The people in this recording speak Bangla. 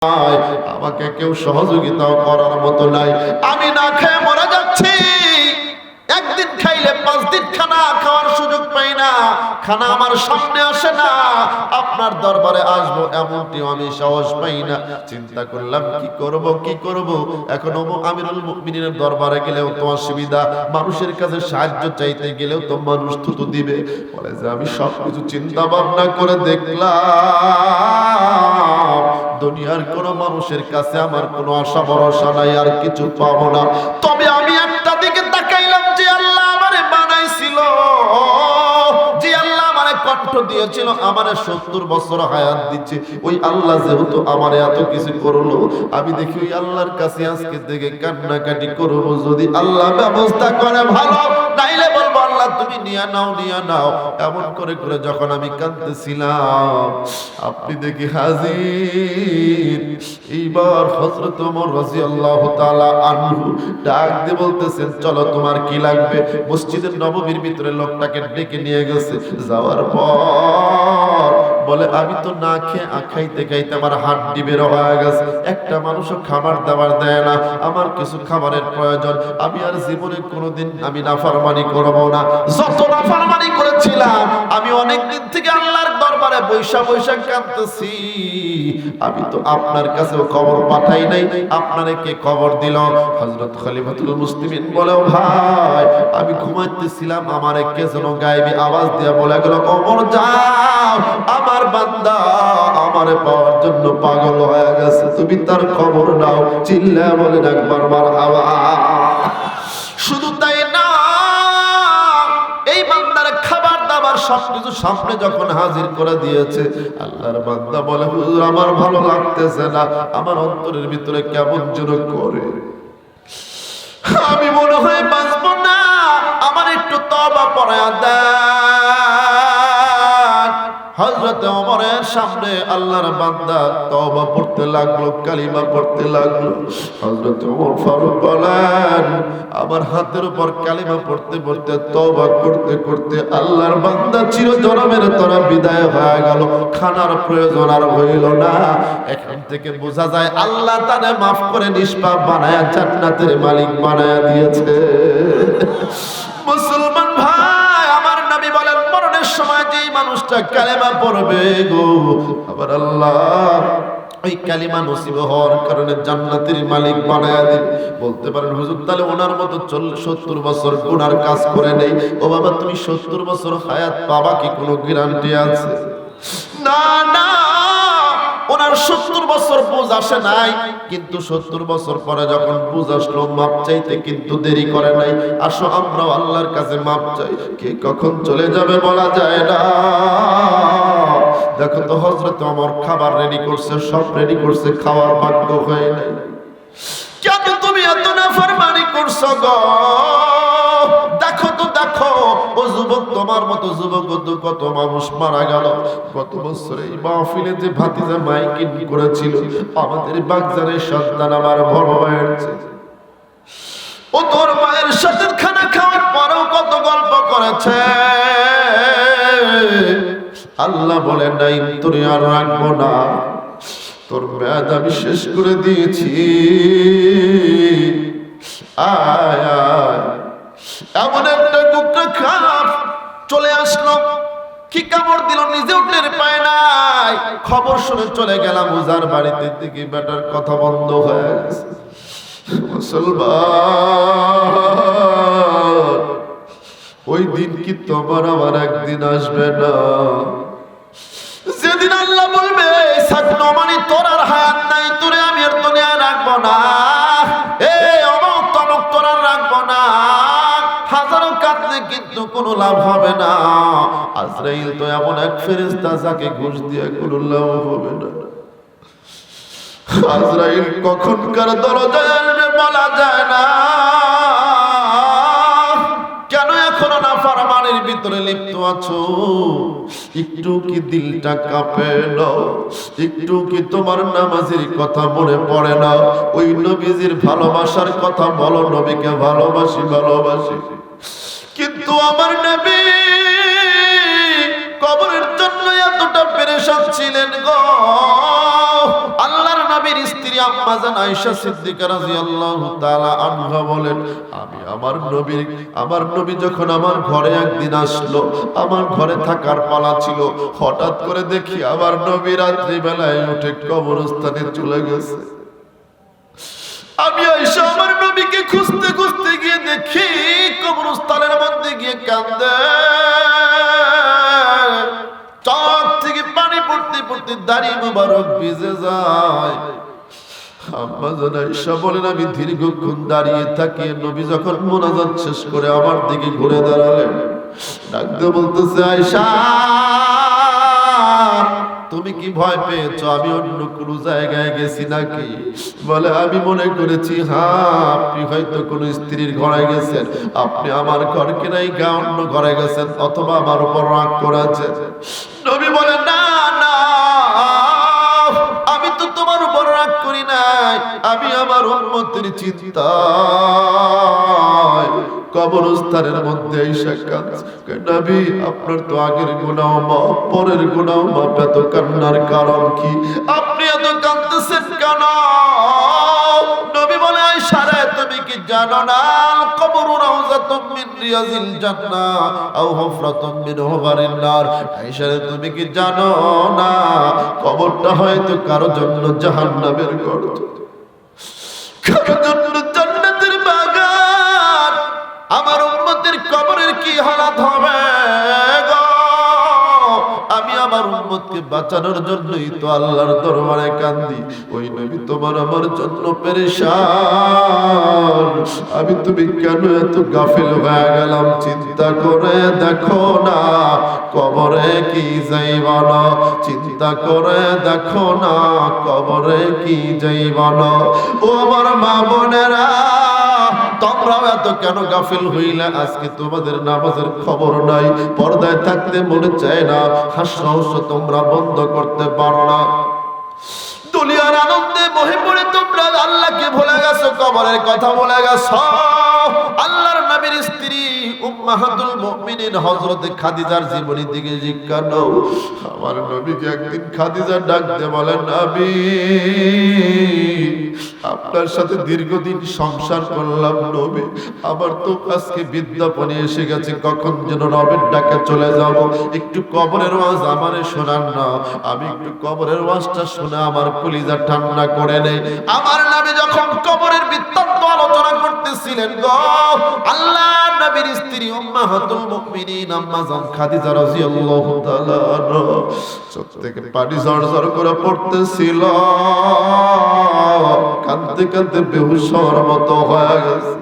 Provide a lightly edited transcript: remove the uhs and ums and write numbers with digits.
আমাকে কেউ সহযোগিতাও করার মতো নাই। আমি না খেয়ে মরে যাচ্ছি। একদিন খাইলে 5 দিন খানা খাওয়ার সুযোগ পাই না, খানা আমার সামনে আসে না, আপনার দরবারে আসবো এমনটিও আমি সাহস পাই না। চিন্তা করলাম কি করব। এখন আমিরুল মুমিনিনের দরবারে গেলেও তো অসুবিধা, মানুষের কাছে সাহায্য চাইতে গেলেও তো মানুষ থুতু দিবে। বলে যে আমি সবকিছু চিন্তা ভাবনা করে দেখলাম দুনিয়ার কোন মানুষের কাছে আমার কোনো আশা ভরসা নাই, আর কিছু পাবো না। তবে আমি একটা দিকে তাকাইলাম, যে আল্লাহ আমারে বানাইছিল, যে আল্লাহ আমারে কণ্ঠ দিয়েছিল, আমারে 70 বছর হায়াত দিচ্ছে, ওই আল্লাহ যেহেতু আমারে এত কিছু করলো, আমি দেখি ওই আল্লাহর কাছে আজকে থেকে কান্নাকাটি করবো। যদি আল্লাহ ব্যবস্থা করে ভালো, নাইলে বলবো আল্লাহ তুমি নিয়ে নাও। এমন করে করে যখন আমি কাঁদতেছিলাম, আপনি দেখি হাজির। এইবার হযরত ওমর রাদিয়াল্লাহু তাআলা আনহু ডাক দিয়ে বলতেছেন, চলো তোমার কি লাগবে। মসজিদের নববীর ভিতরে লোকটাকে ডেকে নিয়ে গেছে। যাওয়ার পর বলে আমি তো না খেয়ে খাইতে আমার হাড্ডি বের হয়ে গেছে, একটা মানুষও খাবার দাবার দেয় না, আমার কিছু খাবারের প্রয়োজন। আমি আর জীবনে কোনোদিন আমি নাফরমানি করব না। যত নাফরমানি করেছিলাম আমি অনেক দিন থেকে আল্লাহর দরবারে বৈশা কাঁদতেছি। আমি তো আপনার কাছেও খবর পাঠাই নাই, আপনারে কে খবর দিল? হযরত খলিফাতুল মুসলিমিন বলে, ভাই আমি ঘুমাইতেছিলাম, আমারে কে যেন গায়েবী আওয়াজ দিয়ে বলে গেল, ওমর যাও, আমার বান্দা আমারে পাওয়ার জন্য পাগল হয়ে গেছে, তুমি তার খবর নাও। চিল্লায়া বলেন একবার মারহাবা। শুধু তাই না, এই বান্দার খাবার দাবার সবকিছু সামনে যখন হাজির করে দিয়েছে, আল্লাহর বান্দা বলে, হুজুর আমার ভালো লাগতেছে না, আমার অন্তরের ভিতরে কেমন যেন করে, আমি মনে হয় বাঁচবো না, আমার একটু তওবা পড়ায়া দেন। হযরত ওমরের সামনে আল্লাহর বান্দা তওবা পড়তে লাগলো, কালিমা পড়তে লাগলো। হযরত ওমর ফারুক বলেন, আমার হাতের উপর কালিমা পড়তে পড়তে তওবা করতে করতে আল্লাহর বান্দা চিরজনমের তরা বিদায় হয়ে গেল, খানার প্রয়োজন আর হইল না। এখান থেকে বোঝা যায় আল্লাহ তারে মাফ করে নিষ্পাপ বানায়া জান্নাতের মালিক বানায়া দিয়েছে। মুসলমান ভাই, আমার নবী বলেন, মরণের সময় যেই মানুষটা কালেমা পড়বে গো, আবার আল্লাহ ওই কালিমা নসিব হওয়ার কারণে জান্নাতের মালিক বানায়া দিবে। বলতে পারেন হুজুর তাহলে ওনার মতো 70 বছর গুনার কাজ করে নেই। ও বাবা, তুমি 70 বছর হায়াত পাবা কি কোনো গ্যারান্টি আছে? না, ওনার 70 বছর বুঝ আসে নাই, কিন্তু 70 বছর পরে যখন বুঝ আসলো, মাপ চাইতে কিন্তু দেরি করে নাই। আসো আমরাও আল্লাহর কাছে মাপ চাই, কে কখন চলে যাবে বলা যায় না। দেখো তো হযরত ওমর খাবার রেডি করছে, সব রেডি করছে, খাওয়ার ভাগ্য হয় নাই। কেন তুমি এত নাফরমানি করছো গো? দেখো ও যুবক, তোমার মতো যুবক কত মানুষ মারা গেল। গত বছর এই মাহফিলে যে ভাতিজা মাইকিং করেছিল, আমাদের বাগজানের সন্তান আমার বড় হয়েছে, ও তোর মায়ের সাথে খানা খাওয়ার পরেও কত গল্প করেছে। আল্লাহ বলেন নাই তোরে আর রাখবো না, তোর মেয়াদ আমি শেষ করে দিয়েছি। আয় এমন একটা কুকুর খাপ চলে আসলো, কি কামড় দিল নিজেও টের পায় নাই। খবর শুনে চলে গেলাম ওজার বাড়িতে, দেখি বেটার কথা বন্ধ হয়ে গেছে। মুসলমান, ওই দিন কি তোমার আমার একদিন আসবে না, যেদিন আল্লাহ বলবে সাকনমানি তোর আর হায়াত নাই, তোরে আমি আর দুনিয়া রাখবো না, অমুক তমুক তোর আর রাখবো না। হাজারো কাঁদলে কিন্তু কোনো লাভ হবে না। আজরাইল তো এমন এক ফেরেশতা যাকে ঘুষ দিয়ে কোনো লাভ হবে না। আজরাইল কখনকার দরজায় আসবে বলা যায় না। কেন এখনো নাফরমানির ভিতরে লিপ্ত আছো? একটু কি দিলটা কাঁপে না? একটু কি তোমার নামাজের কথা মনে পড়ে না? ওই নবীজির ভালোবাসার কথা বলো, নবীকে ভালোবাসি। কিন্তু আমার নবী কবরের জন্য এতটা পেরেশান ছিলেন গো, আল্লাহর নবীর স্ত্রী আম্মা জান আয়েশা সিদ্দিকা রাদিয়াল্লাহু তাআলা আনহা বলেন, আমি আমার নবী যখন আমার ঘরে একদিন আসলো, আমার ঘরে থাকার পালা ছিল, হঠাৎ করে দেখি আমার নবী রাত্রি বেলায় উঠে কবরস্থানে চলে গেছে। আমি আয়েশা আমার নবীকে খুঁজতে খুঁজতে গিয়ে দেখি কবরস্থানের মধ্যে গিয়ে কাঁদে, চোখ থেকে পানি পড়তে পড়তে দাড়ি মুবারক ভিজে যায়। আম্মা জান আয়েশা বলেন, আমি দীর্ঘক্ষণ দাঁড়িয়ে থাকি। নবী যখন মুনাজাত শেষ করে আমার দিকে ঘুরে দাঁড়ালেন, ডাকতে বলতেছে, আয়েশা তুমি কি ভয় পেয়েছো? আমি অন্য কোনো জায়গায় গেছি নাকি? বলে, আমি মনে করেছি আপনি হয়তো কোনো স্ত্রীর ঘরে গেছেন, আপনি আমার ঘরকে নাই অন্য ঘরে গেছেন, অথবা আমার উপর রাগ করেছেন। নবী বলে, না না, আমি তো তোমার উপর রাগ করি নাই, আমি আমার উম্মতের চিন্তায় কবরস্থানের মধ্যে এসে কাঁদছি। নবী আপনার তো আগের গুনাহ মাফ, পরের গুনাহ মাফ, এত কান্নার কারণ কি? আপনি এত কাঁদতেছেন কেন? নবী বলে, আয়েশা রে, তুমি কি জানো না কবরু রাউযাতুম মিন রিয়াজিল জান্নাহ আও হুফরাতুম মিন হুফারিন নার? আয়েশা রে, তুমি কি জানো না কবরটা হয়তো কারো জন্য জাহান্নামের গর্ত, কারো জন্য জান্নাতের বাগান। আমার উম্মতের কবরের কি হালাত হবে গো? আমি আমার উম্মতকে বাঁচানোর জন্যই তো আল্লাহর দরবারে কান্দি। ওই নবী তোমার আমার জন্য পেরেশান। আমি তুমি কেন এত গাফিল হয়ে গেলাম? চিন্তা করে দেখো না কবরে কি যাইবা না, চিন্তা করে দেখো না কবরে কি যাইবা না। ও আমার মা বোনেরা, তোমরাও এত কেন গাফিল হইলে? আজকে তোমাদের নামাজের খবর নাই, পর্দায় থাকতে মনে চায় না, হাস্য তোমরা বন্ধ করতে পারো না, দুনিয়ার আনন্দে বহে পড়ে তোমরা আল্লাহকে ভুলে গেছো, কবরের কথা ভুলে গেছো। আল্লাহর নবীর স্ত্রী উম্মাহাতুল মুমিনিন হযরত খাদিজার জীবনী দিকে জিজ্ঞাসা নাও। আমার নবীকে একদিন খাদিজা ডাক দিয়ে বলেন, নবী আপনার সাথে দীর্ঘদিন সংসার করলাম নবী, আমার তো আজকে বিদ্যাপনে এসে গেছে, কখন যেন রবের ডাকে চলে যাব। একটু কবরের ওয়াজ আমারে শোনান না, আমি একটু কবরের ওয়াজটা শুনে আমার কলিজা ঠান্ডা করে নেই। আমার নবী যখন কবরের বৃত্তান্ত আলোচনা করতেছিলেন গো, আল্লাহ নবীর স্ত্রী উম্মাহাতুল মুমিনিন আম্মা জান খাদিজা রাদিয়াল্লাহু তাআলা আনহা চোখ থেকে পানি ঝরঝর করে পড়তেছিল, কাঁদতে কাঁদতে বেহুশ হওয়ার মতো হয়ে গেছে।